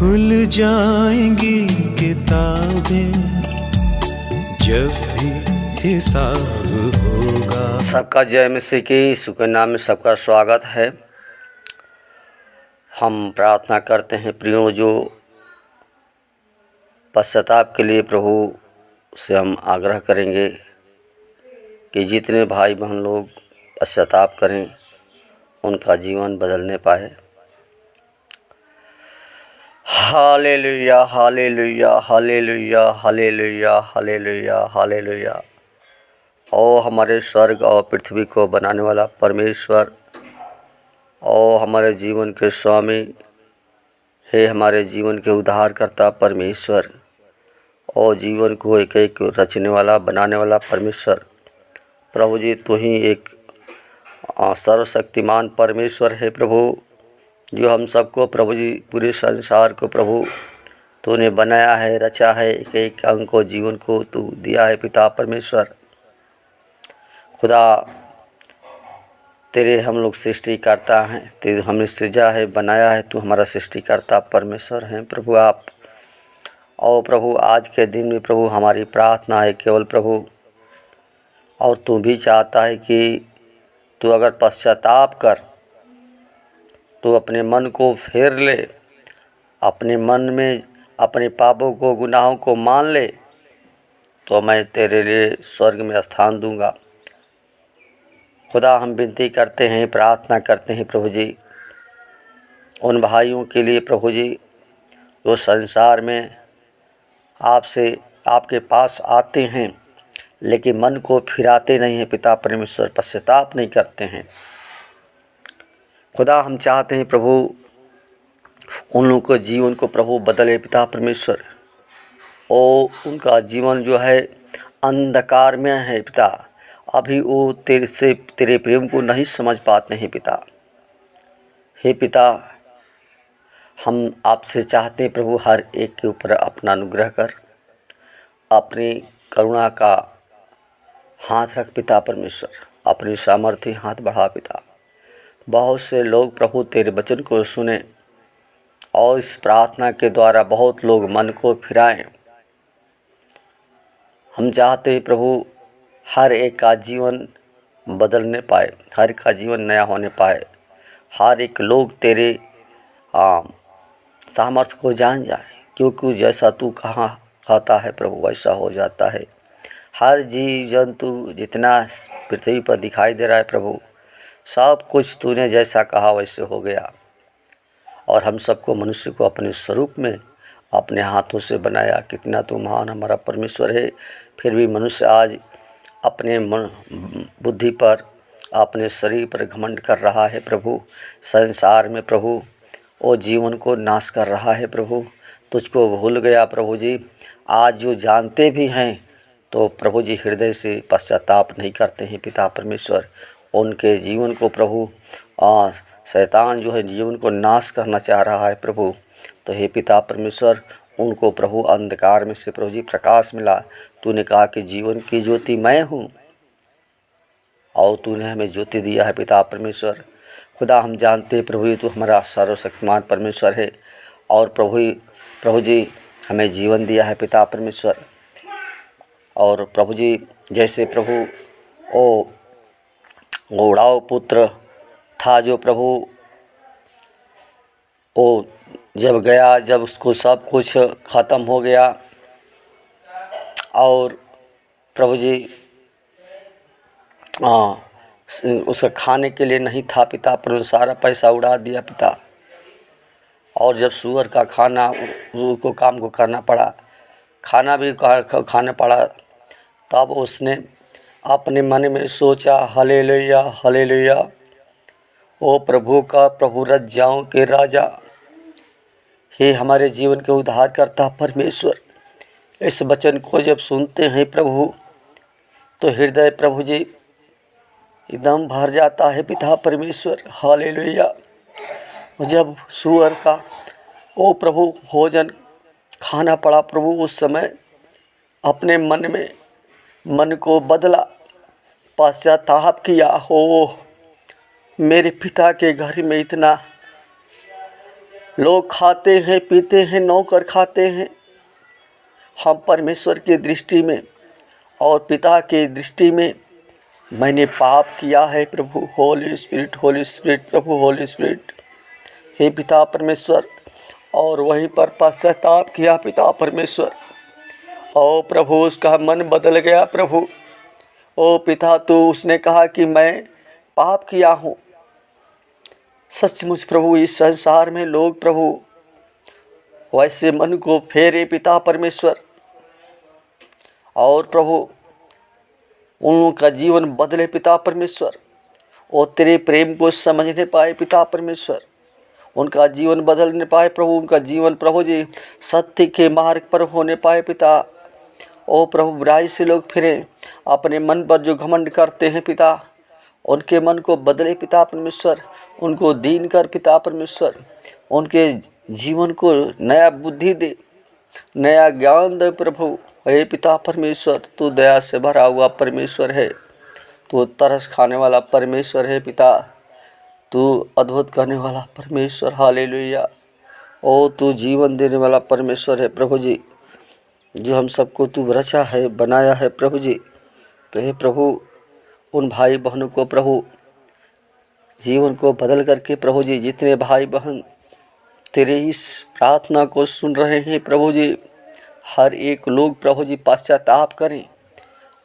खुल जाएंगी किताबें जब भी हिसाब होगा। सबका जय मसीह की यीशु के नाम में सबका स्वागत है। हम प्रार्थना करते हैं प्रियो, जो पश्चाताप के लिए प्रभु से हम आग्रह करेंगे कि जितने भाई बहन लोग पश्चाताप करें उनका जीवन बदलने पाए। Hallelujah, hallelujah, hallelujah, hallelujah, hallelujah, hallelujah. ओ हमारे स्वर्ग और पृथ्वी को बनाने वाला परमेश्वर, ओ हमारे जीवन के स्वामी, हे हमारे जीवन के उद्धारकर्ता परमेश्वर, ओ जीवन को एक एक रचने वाला बनाने वाला परमेश्वर, प्रभु जी तू ही एक सर्वशक्तिमान परमेश्वर है प्रभु, जो हम सबको प्रभु जी पूरे संसार को प्रभु तूने बनाया है, रचा है, एक एक अंग को जीवन को तू दिया है पिता परमेश्वर। खुदा तेरे हम लोग सृष्टि करता है, तेरे हमने सृजा है, बनाया है, तू हमारा सृष्टिकर्ता परमेश्वर है प्रभु आप। और प्रभु आज के दिन में प्रभु हमारी प्रार्थना है केवल प्रभु, और तू भी चाहता है कि तू अगर पश्चाताप कर, तू अपने मन को फेर ले, अपने मन में अपने पापों को गुनाहों को मान ले, तो मैं तेरे लिए स्वर्ग में स्थान दूंगा। खुदा हम विनती करते हैं, प्रार्थना करते हैं प्रभु जी उन भाइयों के लिए प्रभु जी जो संसार में आपसे आपके पास आते हैं लेकिन मन को फिराते नहीं हैं पिता परमेश्वर, पश्चाताप नहीं करते हैं। खुदा हम चाहते हैं प्रभु उन लोगों के जीवन को प्रभु बदले पिता परमेश्वर, और उनका जीवन जो है अंधकार में है पिता, अभी वो तेरे प्रेम को नहीं समझ पाते हैं पिता। हे पिता, हम आपसे चाहते हैं प्रभु हर एक के ऊपर अपना अनुग्रह कर, अपनी करुणा का हाथ रख पिता परमेश्वर, अपनी सामर्थ्य हाथ बढ़ा पिता। बहुत से लोग प्रभु तेरे वचन को सुने और इस प्रार्थना के द्वारा बहुत लोग मन को फिराएं। हम चाहते हैं प्रभु हर एक का जीवन बदलने पाए, हर एक का जीवन नया होने पाए, हर एक लोग तेरे सामर्थ्य को जान जाए, क्योंकि जैसा तू कहाँ खाता है प्रभु वैसा हो जाता है। हर जीव जंतु जितना पृथ्वी पर दिखाई दे रहा है प्रभु, सब कुछ तूने जैसा कहा वैसे हो गया। और हम सबको मनुष्य को अपने स्वरूप में अपने हाथों से बनाया। कितना तू महान हमारा परमेश्वर है। फिर भी मनुष्य आज अपने मन बुद्धि पर, अपने शरीर पर घमंड कर रहा है प्रभु। संसार में प्रभु वो जीवन को नाश कर रहा है प्रभु, तुझको भूल गया प्रभु जी। आज जो जानते भी हैं तो प्रभु जी हृदय से पश्चाताप नहीं करते हैं पिता परमेश्वर। उनके जीवन को प्रभु शैतान जो है जीवन को नाश करना चाह रहा है प्रभु। तो हे पिता परमेश्वर, उनको प्रभु अंधकार में से प्रभु जी प्रकाश मिला। तूने कहा कि जीवन की ज्योति मैं हूँ, और तूने हमें ज्योति दिया है पिता परमेश्वर। खुदा हम जानते हैं प्रभु तू हमारा सर्वशक्तिमान परमेश्वर है, और प्रभु जी हमें जीवन दिया है पिता परमेश्वर। और प्रभु जी जैसे प्रभु ओ उड़ाव पुत्र था जो प्रभु वो जब गया, जब उसको सब कुछ ख़त्म हो गया, और प्रभु जी उसका खाने के लिए नहीं था पिता, पर सारा पैसा उड़ा दिया पिता। और जब सुअर का खाना उसको काम को करना पड़ा, खाना भी खाना पड़ा, तब उसने अपने मन में सोचा हालेलुया हालेलुया, ओ प्रभु का प्रभु राजाओं के राजा, हे हमारे जीवन के उद्धारकर्ता परमेश्वर। इस वचन को जब सुनते हैं प्रभु तो हृदय प्रभु जी एकदम भर जाता है पिता परमेश्वर। हालेलुया। जब सुअर का ओ प्रभु भोजन खाना पड़ा प्रभु, उस समय अपने मन को बदला, पश्चाताप किया। हो मेरे पिता के घर में इतना लोग खाते हैं पीते हैं नौकर खाते हैं, हम परमेश्वर की दृष्टि में और पिता की दृष्टि में मैंने पाप किया है प्रभु। होली स्पिरिट प्रभु, होली स्पिरिट हे पिता परमेश्वर, और वहीं पर पश्चाताप किया पिता परमेश्वर। ओ प्रभु उसका मन बदल गया प्रभु। ओ पिता तो उसने कहा कि मैं पाप किया हूँ। सचमुच प्रभु इस संसार में लोग प्रभु वैसे मन को फेरे पिता परमेश्वर, और प्रभु उनका जीवन बदले पिता परमेश्वर। और तेरे प्रेम को समझने पाए पिता परमेश्वर, उनका जीवन बदलने पाए प्रभु, उनका जीवन प्रभु जी सत्य के मार्ग पर होने पाए पिता। ओ प्रभु बुराई से लोग फिरें, अपने मन पर जो घमंड करते हैं पिता, उनके मन को बदले पिता परमेश्वर, उनको दीन कर पिता परमेश्वर, उनके जीवन को नया बुद्धि दे, नया ज्ञान दे प्रभु। हे पिता परमेश्वर, तू दया से भरा हुआ परमेश्वर है, तू तरस खाने वाला परमेश्वर है पिता, तू अद्भुत करने वाला परमेश्वर। हालेलुया। ओ तू जीवन देने वाला परमेश्वर है प्रभु जी, जो हम सबको तू रचा है, बनाया है प्रभु जी। तो हे प्रभु उन भाई बहनों को प्रभु जीवन को बदल करके प्रभु जी, जितने भाई बहन तेरे इस प्रार्थना को सुन रहे हैं प्रभु जी, हर एक लोग प्रभु जी पश्चाताप करें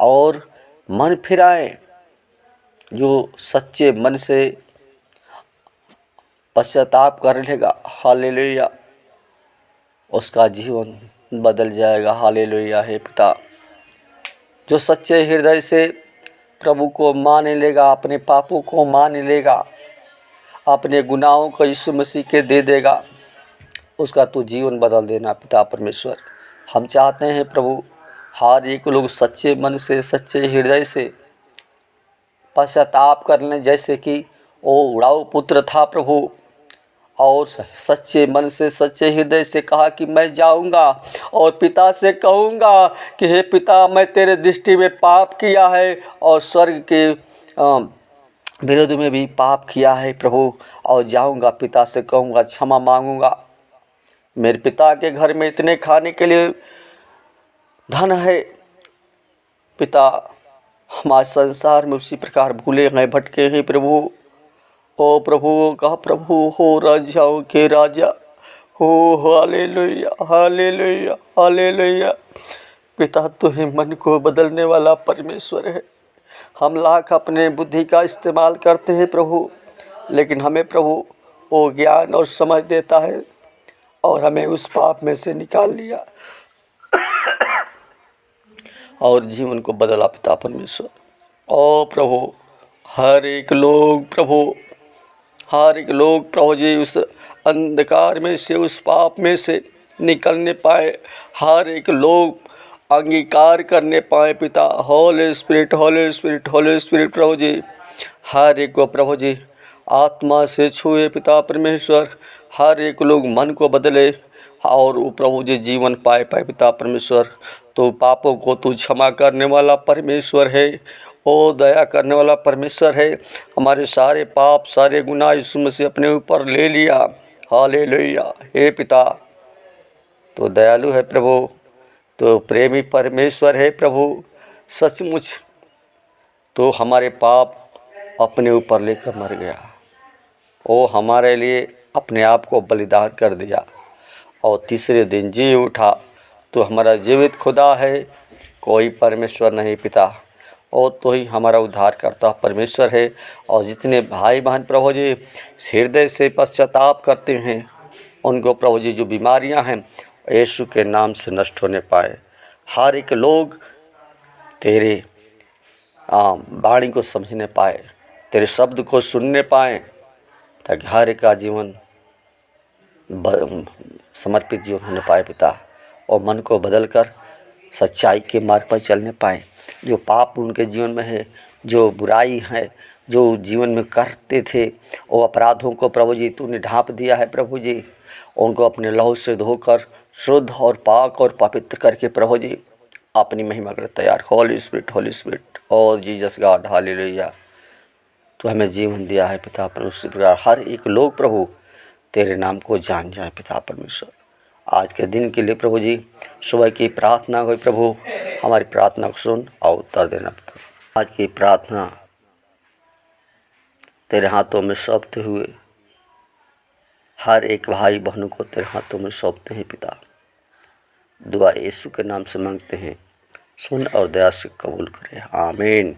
और मन फिराएं। जो सच्चे मन से पश्चाताप कर लेगा, हालेलुया, उसका जीवन बदल जाएगा। हालेलुया। हे पिता, जो सच्चे हृदय से प्रभु को मान लेगा, अपने पापों को मान लेगा, अपने गुनाहों को यीशु मसीह के दे देगा, उसका तू जीवन बदल देना पिता परमेश्वर। हम चाहते हैं प्रभु हर एक लोग सच्चे मन से, सच्चे हृदय से पश्चाताप कर लें, जैसे कि वो उड़ाऊ पुत्र था प्रभु, और सच्चे मन से, सच्चे हृदय से कहा कि मैं जाऊंगा और पिता से कहूंगा कि हे पिता, मैं तेरे दृष्टि में पाप किया है और स्वर्ग के विरोध में भी पाप किया है प्रभु, और जाऊंगा पिता से कहूंगा, क्षमा मांगूंगा। मेरे पिता के घर में इतने खाने के लिए धन है पिता, हमारे संसार में उसी प्रकार भूले हैं, भटके हैं प्रभु। ओ प्रभु कहा, प्रभु हो राजाओं के राजा हो। Hallelujah, hallelujah, hallelujah. पिता तू ही मन को बदलने वाला परमेश्वर है। हम लाख अपने बुद्धि का इस्तेमाल करते हैं प्रभु, लेकिन हमें प्रभु वो ज्ञान और समझ देता है और हमें उस पाप में से निकाल लिया और जीवन को बदला पिता परमेश्वर। ओ प्रभु हर एक लोग प्रभु जी उस अंधकार में से, उस पाप में से निकलने पाए, हर एक लोग अंगीकार करने पाए पिता। Holy spirit, holy spirit, holy spirit प्रभु जी, हर एक को प्रभु जी आत्मा से छुए पिता परमेश्वर, हर एक लोग मन को बदले और वो प्रभु जी जीवन पाए पिता परमेश्वर। तो पापों को तू क्षमा करने वाला परमेश्वर है, ओ दया करने वाला परमेश्वर है। हमारे सारे पाप, सारे गुनाह यीशु मसीह अपने ऊपर ले लिया। हालेलुया। हे पिता, तो दयालु है प्रभु, तो प्रेमी परमेश्वर है प्रभु। सचमुच तो हमारे पाप अपने ऊपर लेकर मर गया, वो हमारे लिए अपने आप को बलिदान कर दिया और तीसरे दिन जी उठा। तो हमारा जीवित खुदा है, कोई परमेश्वर नहीं पिता, और तो ही हमारा उद्धार करता परमेश्वर है। और जितने भाई बहन प्रभु जी हृदय से पश्चाताप करते हैं, उनको प्रभु जी जो बीमारियां हैं यीशु के नाम से नष्ट होने पाए। हर एक लोग तेरे वाणी को समझने पाए, तेरे शब्द को सुनने पाए, ताकि हर एक का जीवन समर्पित जीवन होने पाए पिता, और मन को बदलकर सच्चाई के मार्ग पर चलने पाए। जो पाप उनके जीवन में है, जो बुराई है, जो जीवन में करते थे, वो अपराधों को प्रभु जी तूने ढांप दिया है प्रभु जी, उनको अपने लहू से धोकर शुद्ध और पाक और पवित्र करके प्रभु जी अपनी महिमा के लिए तैयार। होली स्पिरिट और जीसस गॉड, हालेलुया। तो हमें जीवन दिया है पिता, पर उसी प्रकार हर एक लोग प्रभु तेरे नाम को जान जाए पिता परमेश्वर। आज के दिन के लिए प्रभु जी सुबह की प्रार्थना हुई प्रभु, हमारी प्रार्थना को सुन और उत्तर देना पिता। आज की प्रार्थना तेरे हाथों में सौंपते हुए हर एक भाई बहनों को तेरे हाथों में सौंपते हैं पिता। दुआ यीशु के नाम से मांगते हैं, सुन और दया से कबूल करें, आमीन।